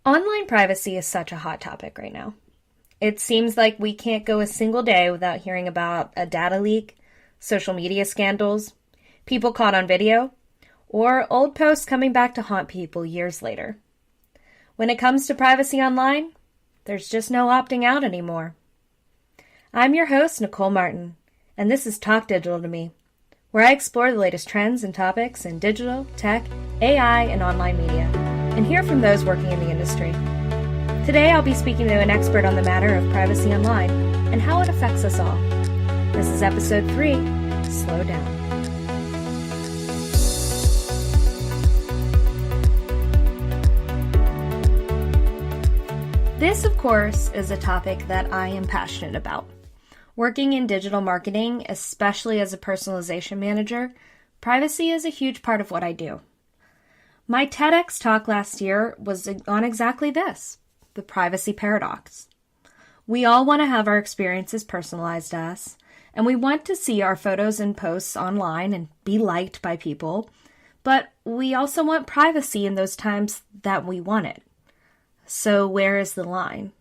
Online privacy is such a hot topic right now. It seems like we can't go a single day without hearing about a data leak, social media scandals, people caught on video, or old posts coming back to haunt people years later. When it comes to privacy online, there's just no opting out anymore. I'm your host, Nicole Martin, and this is Talk Digital to Me, where I explore the latest trends and topics in digital, tech, AI, and online media, and hear from those working in the industry. Today, I'll be speaking to an expert on the matter of privacy online and how it affects us all. This is episode 3, Slow Down. This, of course, is a topic that I am passionate about. Working in digital marketing, especially as a personalization manager, privacy is a huge part of what I do. My TEDx talk last year was on exactly this, the privacy paradox. We all want to have our experiences personalized to us, and we want to see our photos and posts online and be liked by people, but we also want privacy in those times that we want it. So where is the line?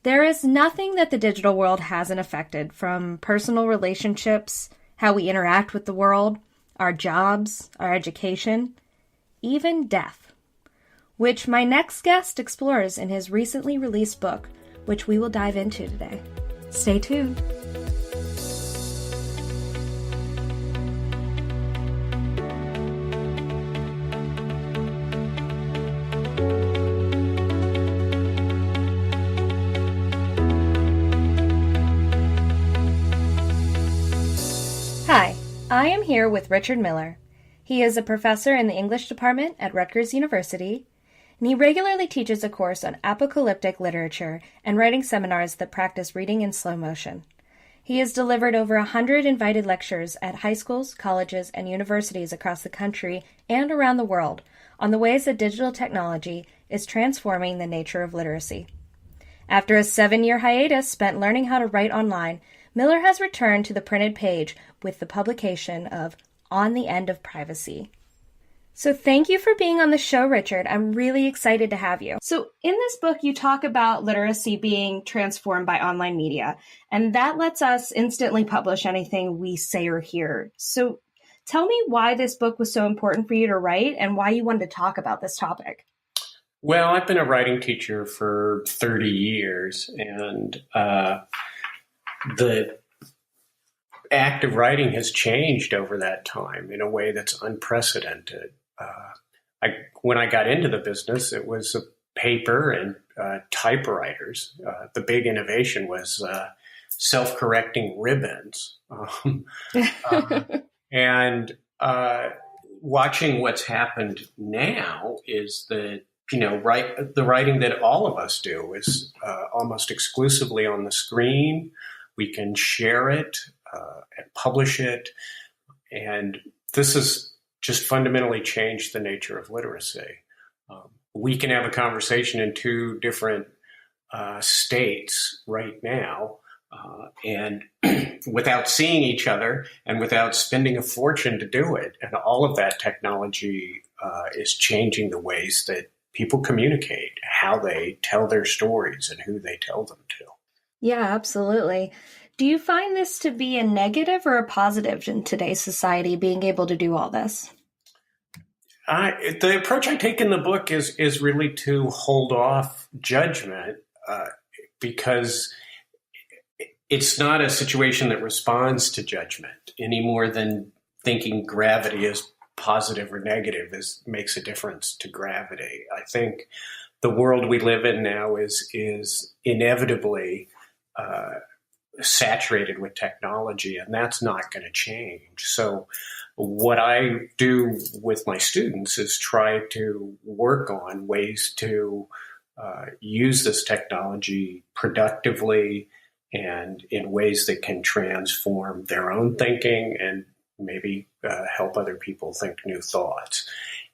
There is nothing that the digital world hasn't affected, from personal relationships, how we interact with the world, our jobs, our education, even death, which my next guest explores in his recently released book, which we will dive into today. Stay tuned. Hi, I am here with Richard Miller. He is a professor in the English department at Rutgers University, and he regularly teaches a course on apocalyptic literature and writing seminars that practice reading in slow motion. He has delivered over 100 invited lectures at high schools, colleges, and universities across the country and around the world on the ways that digital technology is transforming the nature of literacy. After a 7-year hiatus spent learning how to write online, Miller has returned to the printed page with the publication of On the End of Privacy. So thank you for being on the show, Richard. I'm really excited to have you. So in this book, you talk about literacy being transformed by online media, and that lets us instantly publish anything we say or hear. So tell me why this book was so important for you to write and why you wanted to talk about this topic. Well, I've been a writing teacher for 30 years, and the act of writing has changed over that time in a way that's unprecedented. When I got into the business, it was a paper and typewriters. The big innovation was self-correcting ribbons. And watching what's happened now is that, the writing that all of us do is almost exclusively on the screen. We can share it and publish it. And this has just fundamentally changed the nature of literacy. We can have a conversation in 2 different states right now, and without seeing each other and without spending a fortune to do it. And all of that technology is changing the ways that people communicate, how they tell their stories and who they tell them to. Yeah, absolutely. Do you find this to be a negative or a positive in today's society, being able to do all this? The approach I take in the book is really to hold off judgment because it's not a situation that responds to judgment any more than thinking gravity is positive or negative makes a difference to gravity. I think the world we live in now is inevitably saturated with technology, and that's not going to change. So what I do with my students is try to work on ways to use this technology productively and in ways that can transform their own thinking and maybe help other people think new thoughts.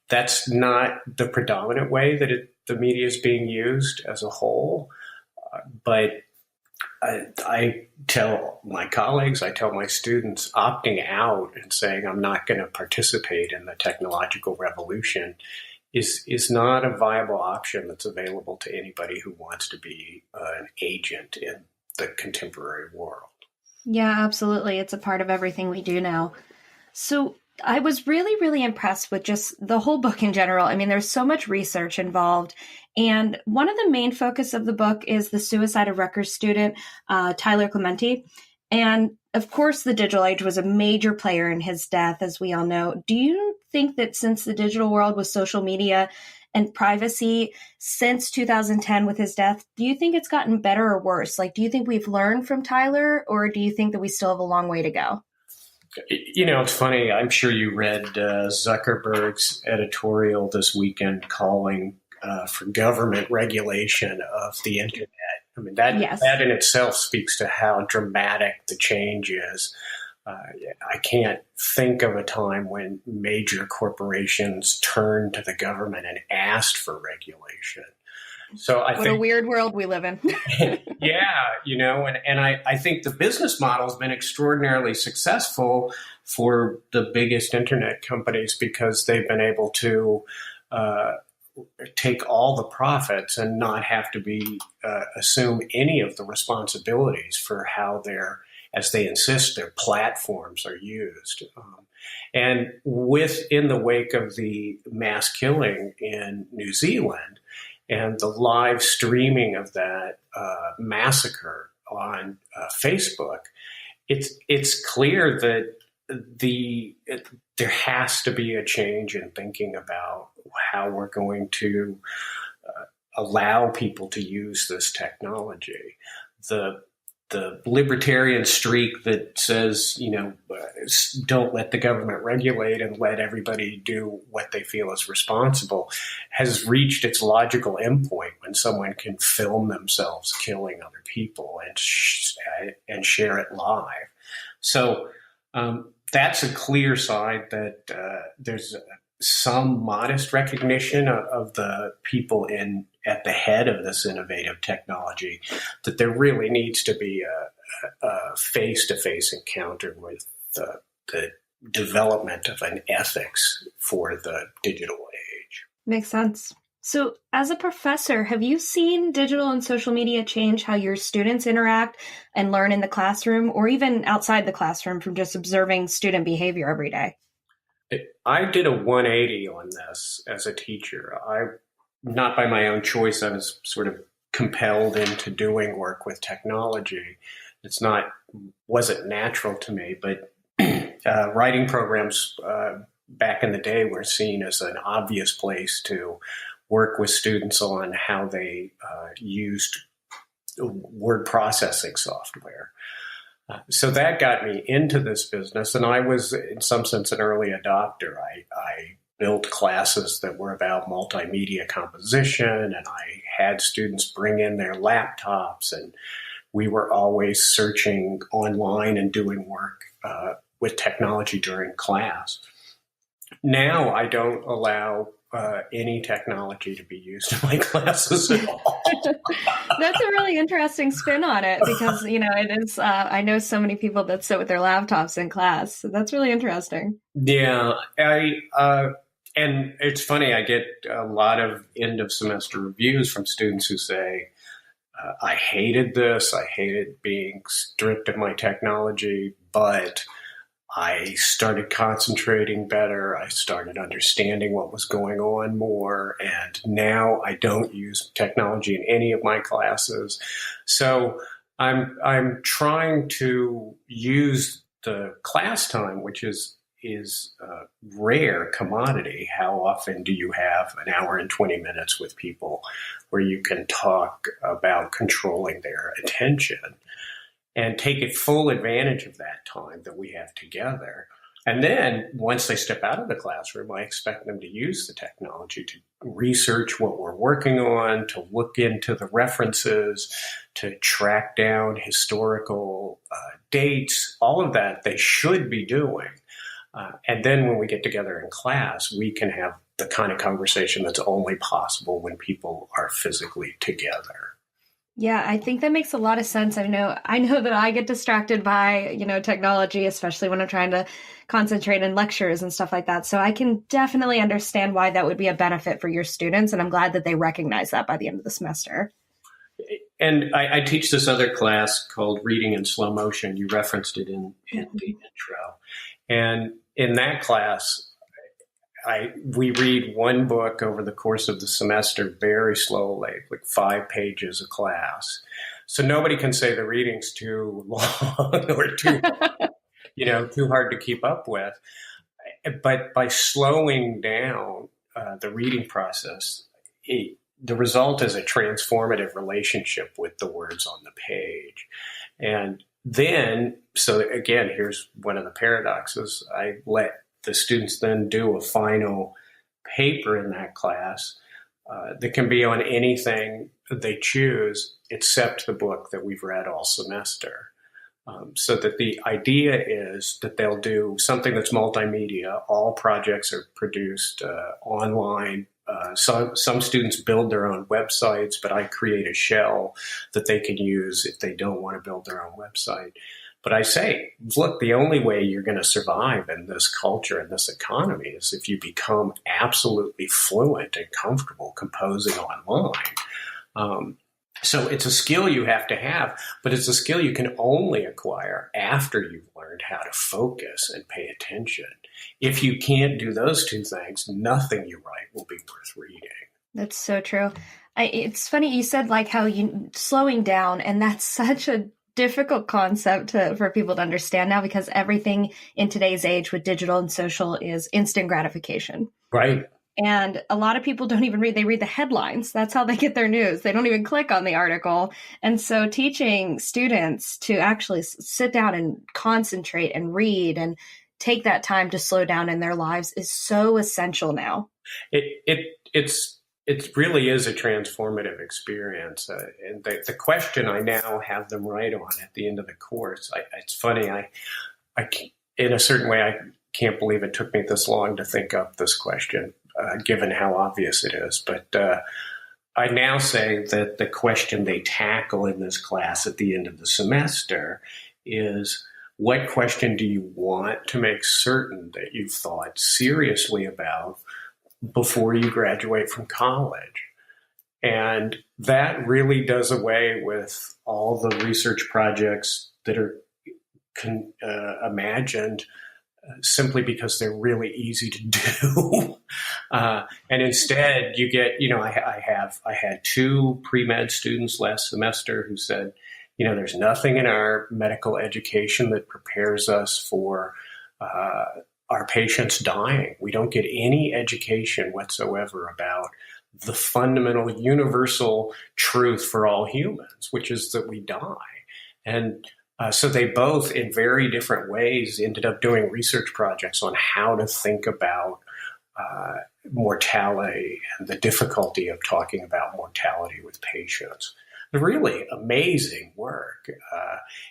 That's not the predominant way that the media is being used as a whole, but I tell my colleagues, I tell my students, opting out and saying I'm not going to participate in the technological revolution is not a viable option that's available to anybody who wants to be an agent in the contemporary world. Yeah, absolutely. It's a part of everything we do now. So I was really, really impressed with just the whole book in general. I mean, there's so much research involved. And one of the main focus of the book is the suicide of Rutgers student, Tyler Clementi. And of course, the digital age was a major player in his death, as we all know. Do you think that since the digital world with social media and privacy since 2010 with his death, do you think it's gotten better or worse? Like, do you think we've learned from Tyler, or do you think that we still have a long way to go? It's funny. I'm sure you read Zuckerberg's editorial this weekend calling for government regulation of the internet. I mean, that in itself speaks to how dramatic the change is. I can't think of a time when major corporations turned to the government and asked for regulation. So I think a weird world we live in. yeah, and I think the business model has been extraordinarily successful for the biggest internet companies because they've been able to take all the profits and not have to assume any of the responsibilities for how as they insist, their platforms are used. And in the wake of the mass killing in New Zealand and the live streaming of that massacre on Facebook, it's clear that there has to be a change in thinking about how we're going to allow people to use this technology. The libertarian streak that says, don't let the government regulate and let everybody do what they feel is responsible has reached its logical endpoint when someone can film themselves killing other people and share it live. So that's a clear sign that there's some modest recognition of the people at the head of this innovative technology, that there really needs to be a face-to-face encounter with the development of an ethics for the digital age. Makes sense. So as a professor, have you seen digital and social media change how your students interact and learn in the classroom, or even outside the classroom from just observing student behavior every day? I did a 180 on this as a teacher. Not by my own choice, I was sort of compelled into doing work with technology. Wasn't natural to me, but writing programs back in the day were seen as an obvious place to work with students on how they used word processing software. So that got me into this business, and I was, in some sense, an early adopter. I built classes that were about multimedia composition, and I had students bring in their laptops, and we were always searching online and doing work with technology during class. Now I don't allow any technology to be used in my classes at all. That's a really interesting spin on it because, it is, I know so many people that sit with their laptops in class. So that's really interesting. Yeah. And it's funny, I get a lot of end of semester reviews from students who say, I hated this. I hated being stripped of my technology, but I started concentrating better. I started understanding what was going on more. And now I don't use technology in any of my classes. So I'm trying to use the class time, which is a rare commodity. How often do you have an hour and 20 minutes with people where you can talk about controlling their attention and take full advantage of that time that we have together? And then once they step out of the classroom, I expect them to use the technology to research what we're working on, to look into the references, to track down historical dates, all of that they should be doing. And then when we get together in class, we can have the kind of conversation that's only possible when people are physically together. Yeah, I think that makes a lot of sense. I know that I get distracted by, technology, especially when I'm trying to concentrate in lectures and stuff like that. So I can definitely understand why that would be a benefit for your students. And I'm glad that they recognize that by the end of the semester. And I teach this other class called Reading in Slow Motion. You referenced it in the intro. And in that class, we read one book over the course of the semester very slowly, like 5 pages a class. So nobody can say the reading's too long or too hard to keep up with. But by slowing down the reading process, the result is a transformative relationship with the words on the page. And then, so again, here's one of the paradoxes. I let the students then do a final paper in that class that can be on anything they choose except the book that we've read all semester. So that the idea is that they'll do something that's multimedia. All projects are produced online. Some students build their own websites, but I create a shell that they can use if they don't want to build their own website. But I say, look, the only way you're going to survive in this culture, in this economy, is if you become absolutely fluent and comfortable composing online. So it's a skill you have to have, but it's a skill you can only acquire after you've learned how to focus and pay attention. If you can't do those two things, nothing you write will be worth reading. That's so true. It's funny you said like how you slowing down, and that's such a difficult concept for people to understand now, because everything in today's age with digital and social is instant gratification. Right. And a lot of people don't even read, they read the headlines. That's how they get their news. They don't even click on the article. And so teaching students to actually sit down and concentrate and read and take that time to slow down in their lives is so essential now. It really is a transformative experience. And the question I now have them write on at the end of the course, it's funny, I in a certain way, I can't believe it took me this long to think up this question, given how obvious it is. But I now say that the question they tackle in this class at the end of the semester is, what question do you want to make certain that you've thought seriously about before you graduate from college? And that really does away with all the research projects that are imagined simply because they're really easy to do. And instead you get, I had 2 pre-med students last semester who said, there's nothing in our medical education that prepares us for our patients dying. We don't get any education whatsoever about the fundamental universal truth for all humans, which is that we die. And so they both, in very different ways, ended up doing research projects on how to think about mortality and the difficulty of talking about mortality with patients. Really amazing work,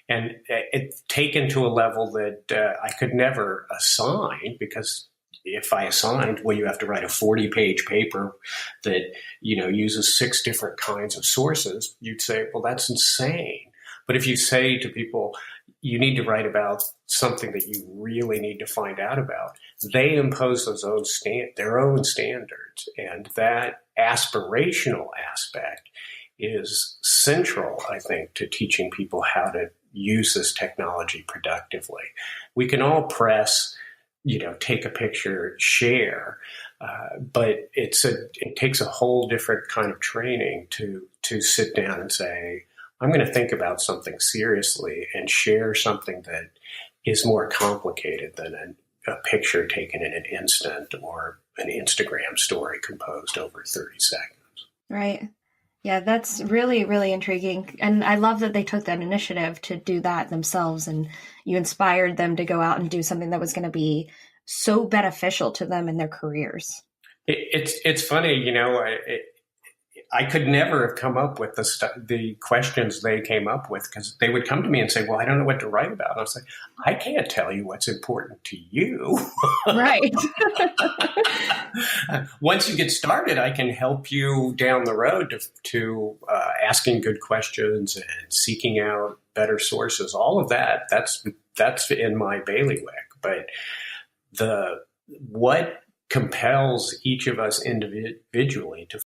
and it's taken to a level that I could never assign, because if I assigned, well, you have to write a 40-page paper that uses 6 different kinds of sources, you'd say, well, that's insane. But if you say to people, you need to write about something that you really need to find out about, they impose their own standards, and that aspirational aspect is central, I think, to teaching people how to use this technology productively. We can all press, take a picture, share, but it takes a whole different kind of training to sit down and say, I'm going to think about something seriously and share something that is more complicated than a picture taken in an instant or an Instagram story composed over 30 seconds. Right. Yeah, that's really, really intriguing. And I love that they took that initiative to do that themselves, and you inspired them to go out and do something that was going to be so beneficial to them in their careers. It's funny, I could never have come up with the questions they came up with, because they would come to me and say, well, I don't know what to write about. And I was like, I can't tell you what's important to you. Right. Once you get started, I can help you down the road to asking good questions and seeking out better sources. All of that, that's in my bailiwick. But what compels each of us individually to